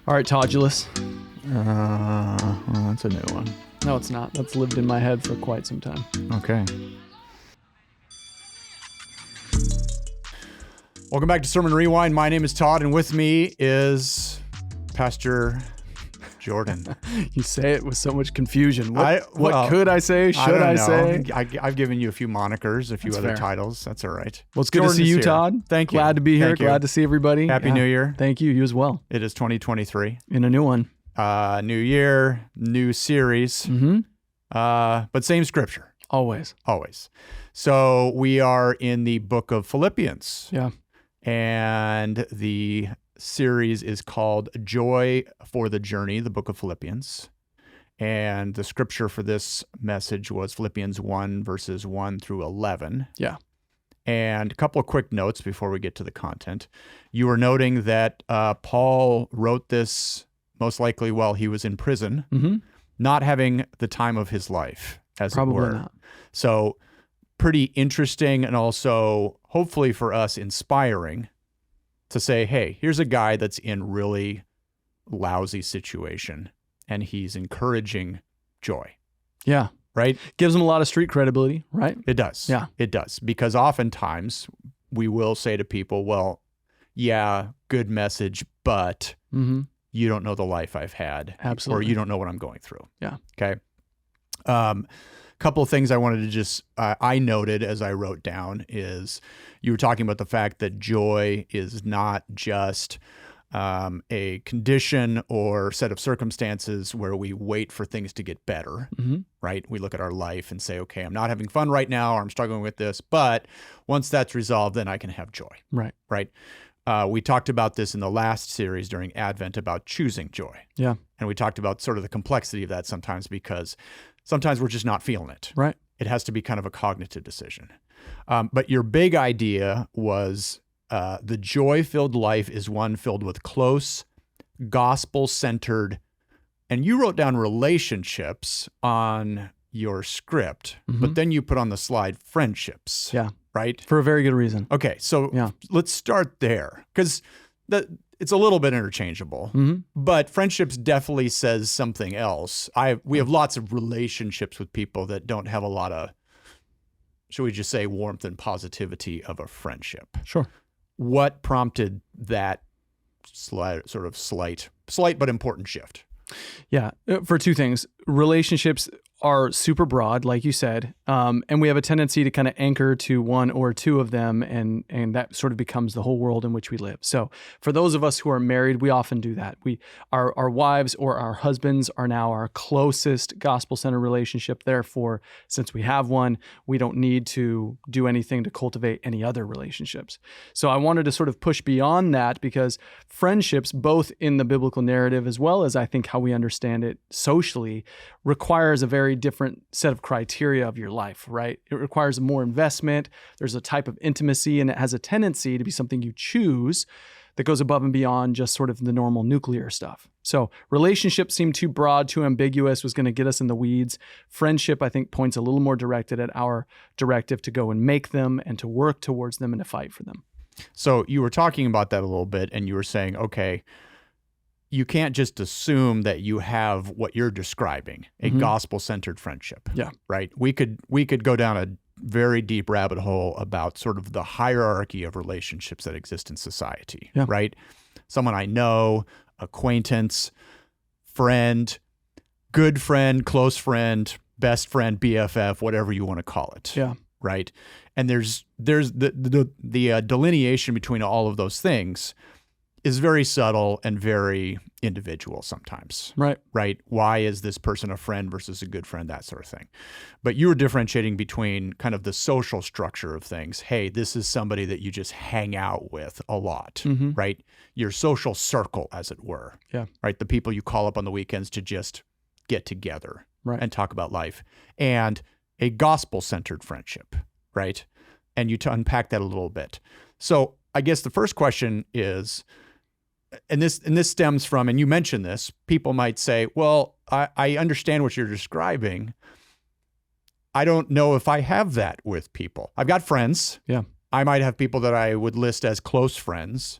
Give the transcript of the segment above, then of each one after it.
All right, Todulus. Well, that's a new one. No, it's not. That's lived in my head for quite some time. Okay. Welcome back to Sermon Rewind. My name is Todd, and with me is Pastor Jordan. You say it with so much confusion. What well, could I say? Should I say? I've given you a few monikers, a few That's other fair. titles. That's all right. Well, it's good to Jordan's see you, here. Todd. Thank you. Glad to be here. Thank you. Glad to see everybody. Happy New Year. Thank you. You as well. It is 2023. In a new one. New year, new series, but same scripture. Always. So we are in the book of Philippians. Yeah. And the series is called Joy for the Journey, the book of Philippians. And the scripture for this message was Philippians 1, verses 1 through 11. Yeah. And a couple of quick notes before we get to the content. You were noting that Paul wrote this most likely while he was in prison, not having the time of his life, as Probably it were. not. So pretty interesting, and also hopefully for us inspiring to say, hey, here's a guy that's in really lousy situation and he's encouraging joy. Yeah. Right? Gives them a lot of street credibility, right? It does. Yeah. It does. Because oftentimes we will say to people, well, yeah, good message, but you don't know the life I've had. Absolutely. Or you don't know what I'm going through. Yeah. Okay. Couple of things I wanted to just, I noted as I wrote down is you were talking about the fact that joy is not just a condition or set of circumstances where we wait for things to get better, right? We look at our life and say, okay, I'm not having fun right now, or I'm struggling with this, but once that's resolved, then I can have joy. Right. Right. We talked about this in the last series during Advent about choosing joy. Yeah. And we talked about sort of the complexity of that sometimes because sometimes we're just not feeling it. Right. It has to be kind of a cognitive decision. But your big idea was the joy-filled life is one filled with close, gospel-centered, and you wrote down relationships on your script, but then you put on the slide friendships. Yeah. Right? For a very good reason. Okay, so let's start there because it's a little bit interchangeable, but friendships definitely says something else. We have lots of relationships with people that don't have a lot of, should we just say, warmth and positivity of a friendship. Sure. What prompted that slight but important shift? Yeah, for two things. Relationships are super broad, like you said, and we have a tendency to kind of anchor to one or two of them, and that sort of becomes the whole world in which we live. So for those of us who are married, we often do that. Our wives or our husbands are now our closest gospel-centered relationship. Therefore, since we have one, we don't need to do anything to cultivate any other relationships. So I wanted to sort of push beyond that because friendships, both in the biblical narrative as well as I think how we understand it socially, requires a very different set of criteria of your life, right? It requires more investment. There's a type of intimacy, and it has a tendency to be something you choose that goes above and beyond just sort of the normal nuclear stuff. So relationships seem too broad, too ambiguous, was going to get us in the weeds. Friendship, I think, points a little more directed at our directive to go and make them and to work towards them and to fight for them. So you were talking about that a little bit, and you were saying, okay, you can't just assume that you have what you're describing, a gospel-centered friendship. Yeah. Right? We could go down a very deep rabbit hole about sort of the hierarchy of relationships that exist in society, right? Someone I know, acquaintance, friend, good friend, close friend, best friend, BFF, whatever you want to call it. Yeah. Right? And there's the delineation between all of those things is very subtle and very individual sometimes. Right? Why is this person a friend versus a good friend, that sort of thing. But you were differentiating between kind of the social structure of things. Hey, this is somebody that you just hang out with a lot, right? Your social circle, as it were. Yeah. Right? The people you call up on the weekends to just get together and talk about life. And a gospel-centered friendship, right? And you to unpack that a little bit. So I guess the first question is, and this stems from, and you mentioned this, people might say, well, I understand what you're describing. I don't know if I have that with people. I've got friends. Yeah. I might have people that I would list as close friends,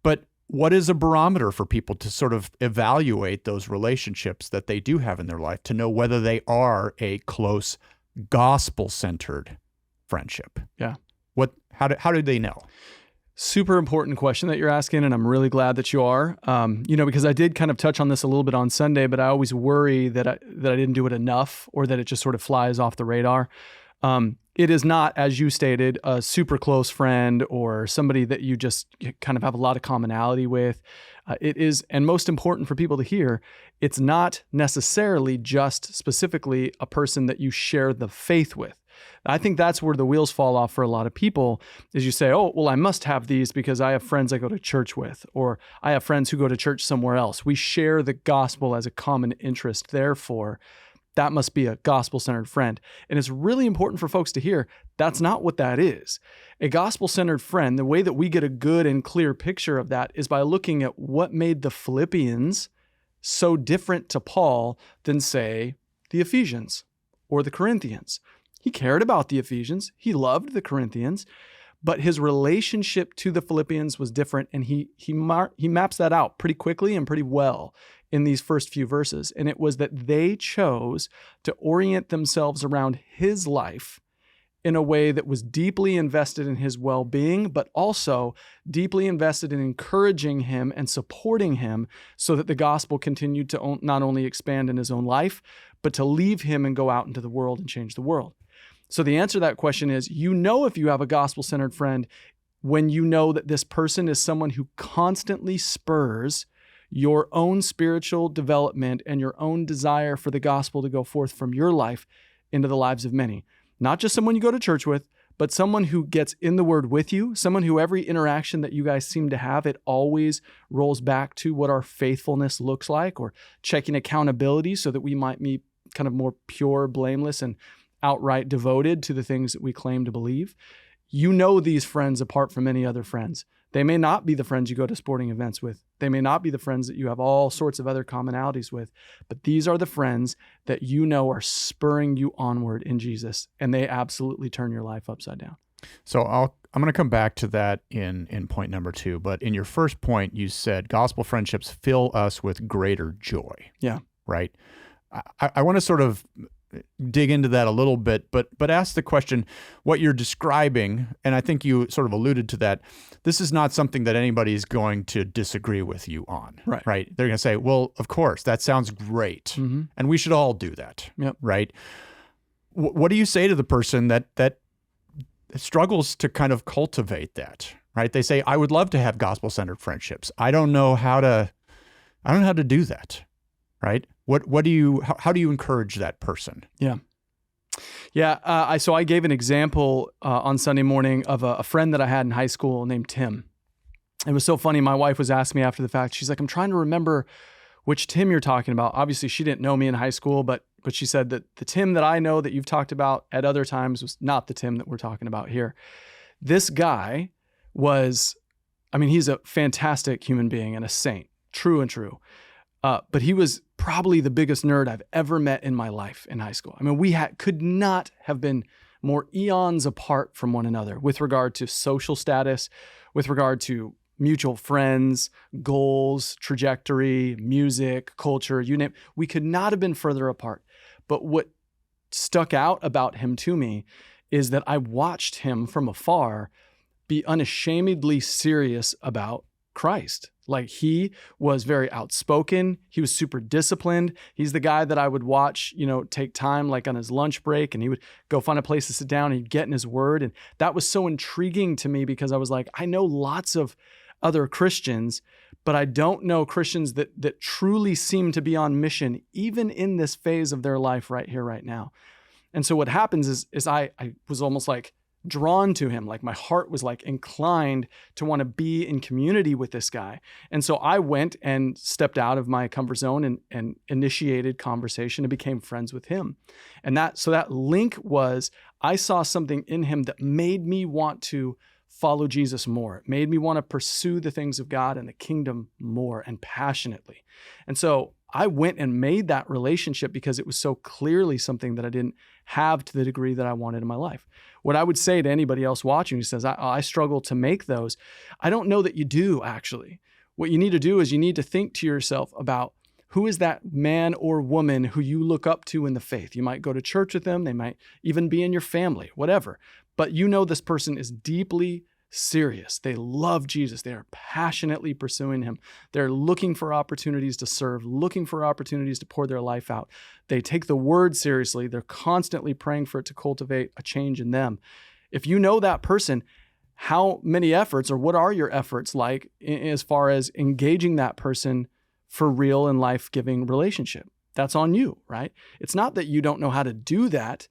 but what is a barometer for people to sort of evaluate those relationships that they do have in their life to know whether they are a close, gospel-centered friendship? Yeah. How do they know? Super important question that you're asking, and I'm really glad that you are. Because I did kind of touch on this a little bit on Sunday, but I always worry that I didn't do it enough, or that it just sort of flies off the radar. It is not, as you stated, a super close friend or somebody that you just kind of have a lot of commonality with. It is, and most important for people to hear, it's not necessarily just specifically a person that you share the faith with. I think that's where the wheels fall off for a lot of people, is you say, oh, well, I must have these because I have friends I go to church with, or I have friends who go to church somewhere else. We share the gospel as a common interest. Therefore, that must be a gospel-centered friend. And it's really important for folks to hear that's not what that is. A gospel-centered friend, the way that we get a good and clear picture of that is by looking at what made the Philippians so different to Paul than, say, the Ephesians or the Corinthians. He cared about the Ephesians. He loved the Corinthians, but his relationship to the Philippians was different, and he maps that out pretty quickly and pretty well in these first few verses. And it was that they chose to orient themselves around his life in a way that was deeply invested in his well-being, but also deeply invested in encouraging him and supporting him so that the gospel continued to not only expand in his own life, but to leave him and go out into the world and change the world. So the answer to that question is, if you have a gospel-centered friend when you know that this person is someone who constantly spurs your own spiritual development and your own desire for the gospel to go forth from your life into the lives of many. Not just someone you go to church with, but someone who gets in the word with you, someone who every interaction that you guys seem to have, it always rolls back to what our faithfulness looks like, or checking accountability so that we might be kind of more pure, blameless, and outright devoted to the things that we claim to believe. These friends apart from any other friends. They may not be the friends you go to sporting events with. They may not be the friends that you have all sorts of other commonalities with, but these are the friends that are spurring you onward in Jesus, and they absolutely turn your life upside down. So I'm going to come back to that in point number 2, but in your first point, you said gospel friendships fill us with greater joy. Yeah. Right? I want to sort of dig into that a little bit, but ask the question, what you're describing, and I think you sort of alluded to that, this is not something that anybody's going to disagree with you on, right? They're going to say, well, of course, that sounds great, and we should all do that, right? What do you say to the person that struggles to kind of cultivate that, right? They say, I would love to have gospel-centered friendships. I don't know how to do that, right? How do you encourage that person? Yeah. So I gave an example on Sunday morning of a friend that I had in high school named Tim. It was so funny. My wife was asking me after the fact. She's like, I'm trying to remember which Tim you're talking about. Obviously, she didn't know me in high school, but she said that the Tim that I know that you've talked about at other times was not the Tim that we're talking about here. This guy he's a fantastic human being and a saint, true and true. But he was probably the biggest nerd I've ever met in my life in high school. I mean, we could not have been more eons apart from one another with regard to social status, with regard to mutual friends, goals, trajectory, music, culture, you name it. We could not have been further apart. But what stuck out about him to me is that I watched him from afar be unashamedly serious about Christ. Like, he was very outspoken. He was super disciplined. He's the guy that I would watch, take time like on his lunch break, and he would go find a place to sit down and he'd get in his word. And that was so intriguing to me because I was like, I know lots of other Christians, but I don't know Christians that truly seem to be on mission, even in this phase of their life right here, right now. And so what happens is I was almost like drawn to him. Like, my heart was like inclined to want to be in community with this guy. And so I went and stepped out of my comfort zone and initiated conversation and became friends with him. And that link was, I saw something in him that made me want to follow Jesus more. It made me want to pursue the things of God and the kingdom more and passionately. And so I went and made that relationship because it was so clearly something that I didn't have to the degree that I wanted in my life. What I would say to anybody else watching who says, I struggle to make those, I don't know that you do, actually. what you need to do is you need to think to yourself about who is that man or woman who you look up to in the faith. You might go to church with them. They might even be in your family, whatever. But you know this person is deeply serious. They love Jesus. They are passionately pursuing him. They're looking for opportunities to serve, looking for opportunities to pour their life out. They take the word seriously. They're constantly praying for it to cultivate a change in them. If you know that person, how many efforts, or what are your efforts like as far as engaging that person for real and life-giving relationship? That's on you, right? It's not that you don't know how to do that.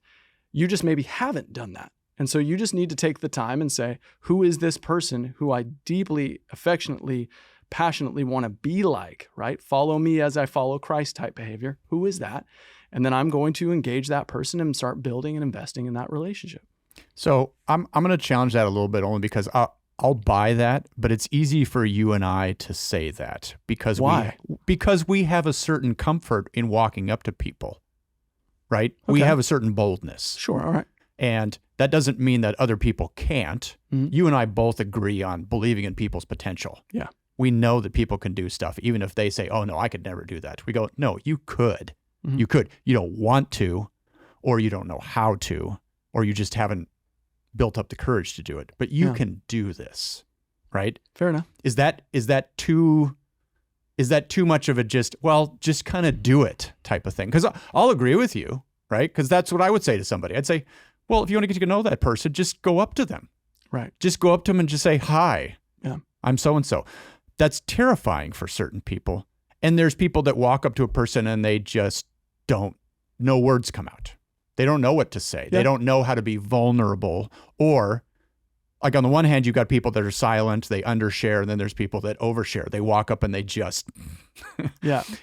You just maybe haven't done that. And so you just need to take the time and say, who is this person who I deeply, affectionately, passionately want to be like, right? Follow me as I follow Christ type behavior. Who is that? And then I'm going to engage that person and start building and investing in that relationship. So I'm going to challenge that a little bit, only because I'll buy that, but it's easy for you and I to say that because Why? Because we have a certain comfort in walking up to people, right? Okay. We have a certain boldness. Sure. All right. And that doesn't mean that other people can't. Mm-hmm. You and I both agree on believing in people's potential. Yeah. We know that people can do stuff, even if they say, oh, no, I could never do that. We go, no, you could. Mm-hmm. You could. You don't want to, or you don't know how to, or you just haven't built up the courage to do it. But you can do this, right? Fair enough. Is that too much of a just kind of do it type of thing? Because I'll agree with you, right? Because that's what I would say to somebody. I'd say, well, if you want to get to know that person, just go up to them. Right. Just go up to them and just say, hi, yeah, I'm so-and-so. That's terrifying for certain people. And there's people that walk up to a person and they just no words come out. They don't know what to say. Yeah. They don't know how to be vulnerable. Or like on the one hand, you've got people that are silent, they undershare, and then there's people that overshare. They walk up and they just,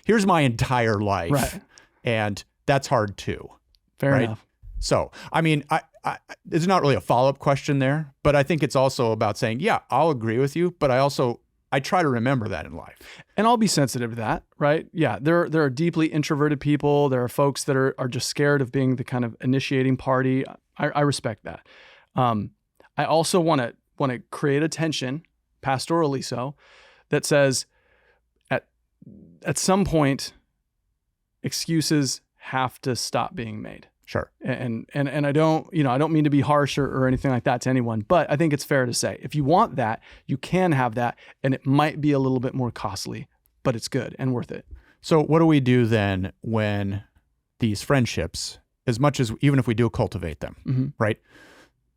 here's my entire life. Right. And that's hard too. Fair enough. So, I mean, there's not really a follow-up question there, but I think it's also about saying, yeah, I'll agree with you, but I try to remember that in life. And I'll be sensitive to that, right? Yeah, there are deeply introverted people. There are folks that are just scared of being the kind of initiating party. I respect that. I also want to create a tension, pastorally so, that says at some point, excuses have to stop being made. Sure. And I don't mean to be harsh or anything like that to anyone, but I think it's fair to say if you want that, you can have that, and it might be a little bit more costly, but it's good and worth it. So what do we do then when these friendships, as much as even if we do cultivate them, mm-hmm. right?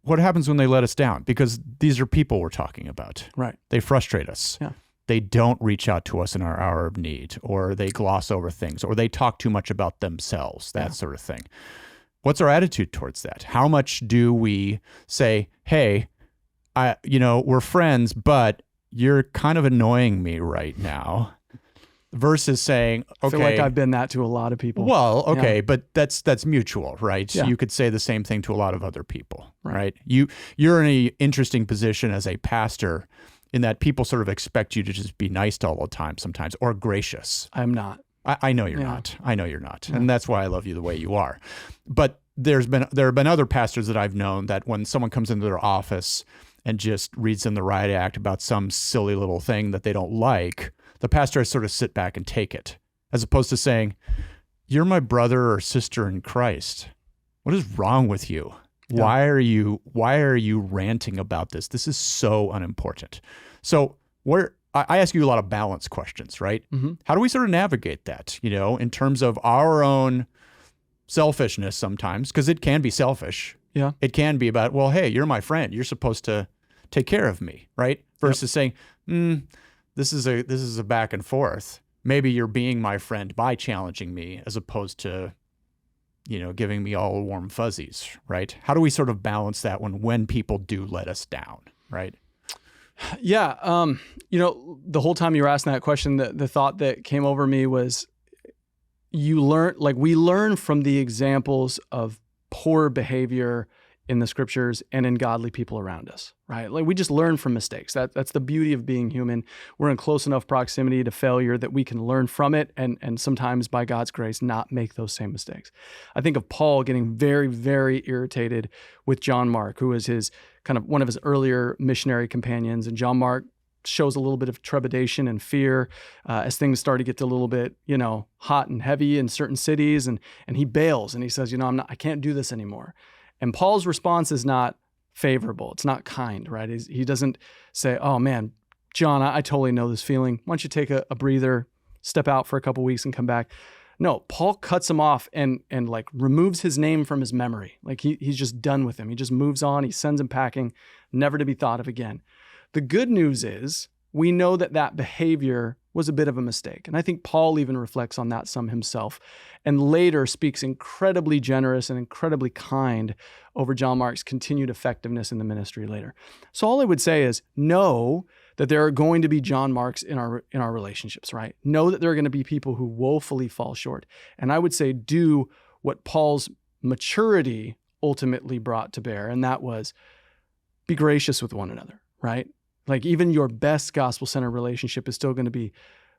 What happens when they let us down? Because these are people we're talking about. Right. They frustrate us. Yeah. They don't reach out to us in our hour of need, or they gloss over things, or they talk too much about themselves, that sort of thing. What's our attitude towards that? How much do we say, hey, we're friends, but you're kind of annoying me right now, versus saying, okay. I feel like I've been that to a lot of people. Well, okay, but that's mutual, right? Yeah. You could say the same thing to a lot of other people, right? You're in an interesting position as a pastor in that people sort of expect you to just be nice to all the time sometimes, or gracious. I'm not. I know you're not. I know you're not. Yeah. And that's why I love you the way you are. But there have been other pastors that I've known that when someone comes into their office and just reads them the riot act about some silly little thing that they don't like, the pastor has sort of sit back and take it, as opposed to saying, you're my brother or sister in Christ. What is wrong with you? Yeah. Why are you ranting about this? This is so unimportant. So I ask you a lot of balance questions, right? Mm-hmm. How do we sort of navigate that, in terms of our own selfishness sometimes, because it can be selfish. Yeah. It can be about, well, hey, you're my friend. You're supposed to take care of me, right? Versus saying, this is a back and forth. Maybe you're being my friend by challenging me as opposed to, giving me all warm fuzzies, right? How do we sort of balance that when people do let us down, right? Yeah. The whole time you were asking that question, the thought that came over me was we learn from the examples of poor behavior in the scriptures and in godly people around us, right? Like we just learn from mistakes. That's the beauty of being human. We're in close enough proximity to failure that we can learn from it and sometimes by God's grace not make those same mistakes. I think of Paul getting very, very irritated with John Mark, who was his kind of one of his earlier missionary companions, and John Mark shows a little bit of trepidation and fear as things start to get a little bit, hot and heavy in certain cities. And he bails and he says, I can't do this anymore. And Paul's response is not favorable. It's not kind, right? He doesn't say, oh man, John, I totally know this feeling. Why don't you take a breather, step out for a couple weeks and come back? No, Paul cuts him off and like removes his name from his memory. Like he's just done with him. He just moves on. He sends him packing, never to be thought of again. The good news is we know that behavior was a bit of a mistake. And I think Paul even reflects on that some himself and later speaks incredibly generous and incredibly kind over John Mark's continued effectiveness in the ministry later. So all I would say is know that there are going to be John Marks in our relationships, right? Know that there are going to be people who woefully fall short. And I would say do what Paul's maturity ultimately brought to bear. And that was be gracious with one another, right? Like even your best gospel-centered relationship is still going to be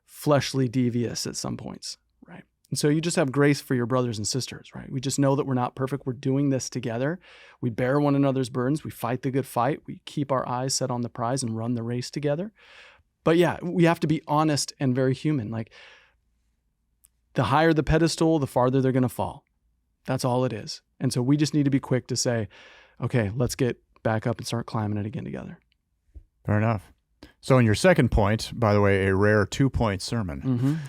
fleshly devious at some points, right? And so you just have grace for your brothers and sisters, right? We just know that we're not perfect. We're doing this together. We bear one another's burdens. We fight the good fight. We keep our eyes set on the prize and run the race together. But yeah, we have to be honest and very human. Like the higher the pedestal, the farther they're going to fall. That's all it is. And so we just need to be quick to say, okay, let's get back up and start climbing it again together. Fair enough. So in your second point, by the way, a rare 2-point sermon.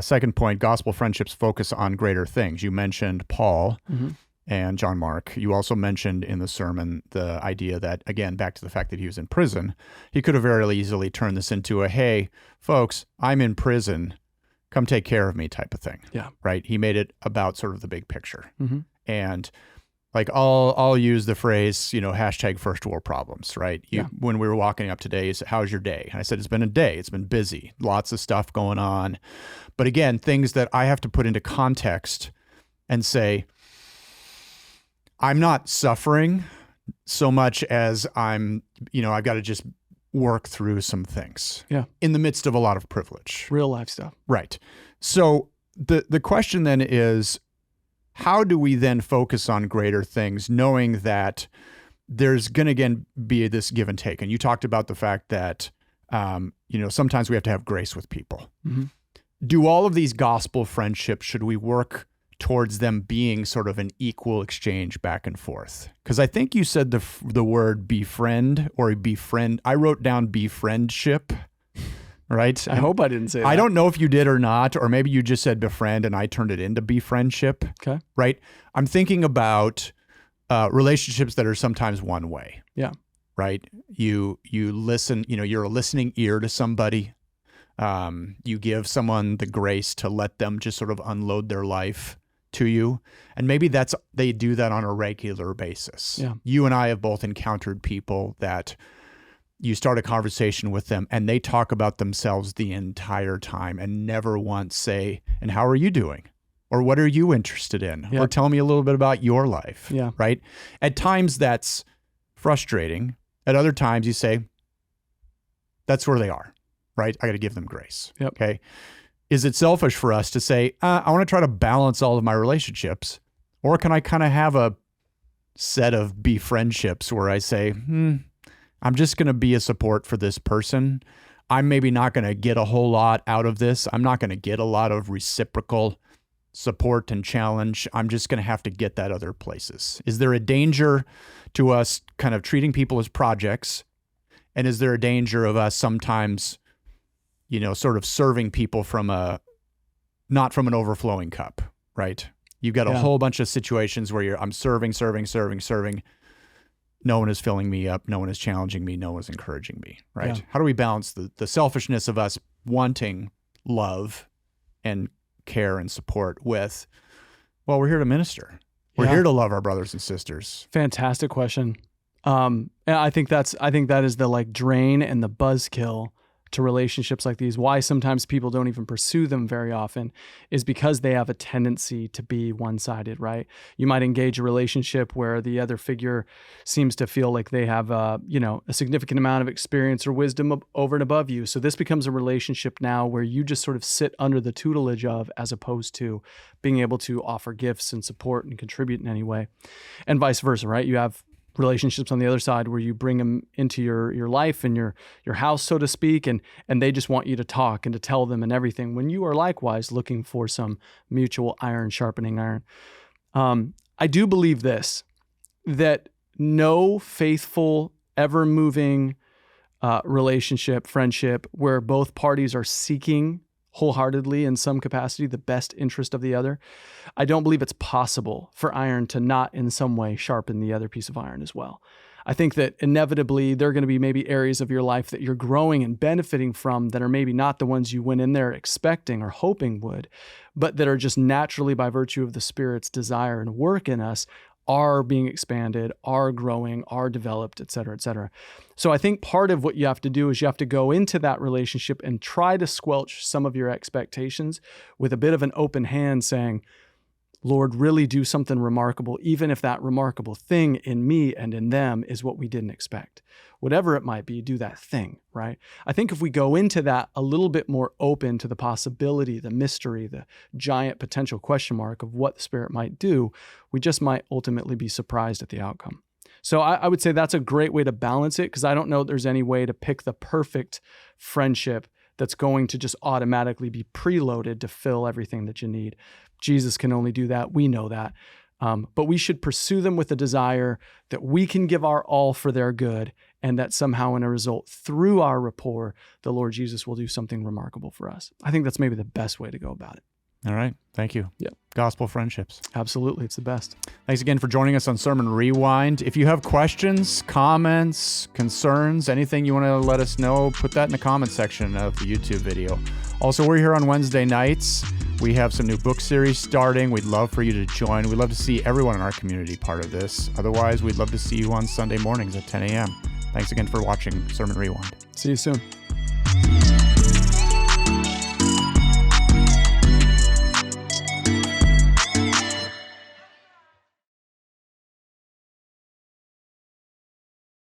Second point, gospel friendships focus on greater things. You mentioned Paul and John Mark. You also mentioned in the sermon the idea that, again, back to the fact that he was in prison, he could have very easily turned this into a, hey, folks, I'm in prison, come take care of me type of thing. Yeah. Right? He made it about sort of the big picture. And like I'll use the phrase, hashtag first world problems, right? When we were walking up today, you said, how's your day? And I said, it's been a day. It's been busy. Lots of stuff going on. But again, things that I have to put into context and say, I'm not suffering so much as I've got to just work through some things. Yeah. In the midst of a lot of privilege. Real life stuff. Right. So the question then is, how do we then focus on greater things, knowing that there's going to, again, be this give and take? And you talked about the fact that, sometimes we have to have grace with people. Do all of these gospel friendships, should we work towards them being sort of an equal exchange back and forth? Because I think you said the word befriend or befriend. I wrote down befriendship. Right? I hope I didn't say that. I don't know if you did or not, or maybe you just said befriend and I turned it into befriendship. Okay. Right? I'm thinking about relationships that are sometimes one way. Yeah. Right? You listen, you're a listening ear to somebody. You give someone the grace to let them just sort of unload their life to you. And maybe they do that on a regular basis. Yeah. You and I have both encountered people that you start a conversation with them and they talk about themselves the entire time and never once say, and how are you doing? Or what are you interested in? Yeah. Or tell me a little bit about your life. Yeah. Right? At times that's frustrating. At other times you say, that's where they are, right? I got to give them grace. Yep. Okay. Is it selfish for us to say, I want to try to balance all of my relationships? Or can I kind of have a set of befriendships where I say, I'm just going to be a support for this person. I'm maybe not going to get a whole lot out of this. I'm not going to get a lot of reciprocal support and challenge. I'm just going to have to get that other places. Is there a danger to us kind of treating people as projects? And is there a danger of us sometimes, sort of serving people not from an overflowing cup, right? You've got a whole bunch of situations where I'm serving. No one is filling me up. No one is challenging me. No one is encouraging me, right? Yeah. How do we balance the selfishness of us wanting love and care and support with, we're here to minister. We're here to love our brothers and sisters. Fantastic question. And I think that is the like drain and the buzzkill to relationships like these. Why sometimes people don't even pursue them very often is because they have a tendency to be one-sided, right? You might engage a relationship where the other figure seems to feel like they have a significant amount of experience or wisdom over and above you. So this becomes a relationship now where you just sort of sit under the tutelage of, as opposed to being able to offer gifts and support and contribute in any way, and vice versa, right? You have relationships on the other side where you bring them into your life and your house, so to speak, and they just want you to talk and to tell them and everything, when you are likewise looking for some mutual iron sharpening iron. I do believe this, that no faithful, ever-moving relationship, friendship, where both parties are seeking wholeheartedly in some capacity the best interest of the other, I don't believe it's possible for iron to not in some way sharpen the other piece of iron as well. I think that inevitably there are going to be maybe areas of your life that you're growing and benefiting from that are maybe not the ones you went in there expecting or hoping would, but that are just naturally by virtue of the Spirit's desire and work in us are being expanded, are growing, are developed, et cetera, et cetera. So I think part of what you have to do is you have to go into that relationship and try to squelch some of your expectations with a bit of an open hand saying, Lord, really do something remarkable, even if that remarkable thing in me and in them is what we didn't expect. Whatever it might be, do that thing, right? I think if we go into that a little bit more open to the possibility, the mystery, the giant potential question mark of what the Spirit might do, we just might ultimately be surprised at the outcome. So I would say that's a great way to balance it, because I don't know there's any way to pick the perfect friendship that's going to just automatically be preloaded to fill everything that you need. Jesus can only do that. We know that. But we should pursue them with a desire that we can give our all for their good, and that somehow in a result, through our rapport, the Lord Jesus will do something remarkable for us. I think that's maybe the best way to go about it. All right. Thank you. Yep. Gospel friendships. Absolutely. It's the best. Thanks again for joining us on Sermon Rewind. If you have questions, comments, concerns, anything you want to let us know, put that in the comment section of the YouTube video. Also, we're here on Wednesday nights. We have some new book series starting. We'd love for you to join. We'd love to see everyone in our community part of this. Otherwise, we'd love to see you on Sunday mornings at 10 a.m. Thanks again for watching Sermon Rewind. See you soon.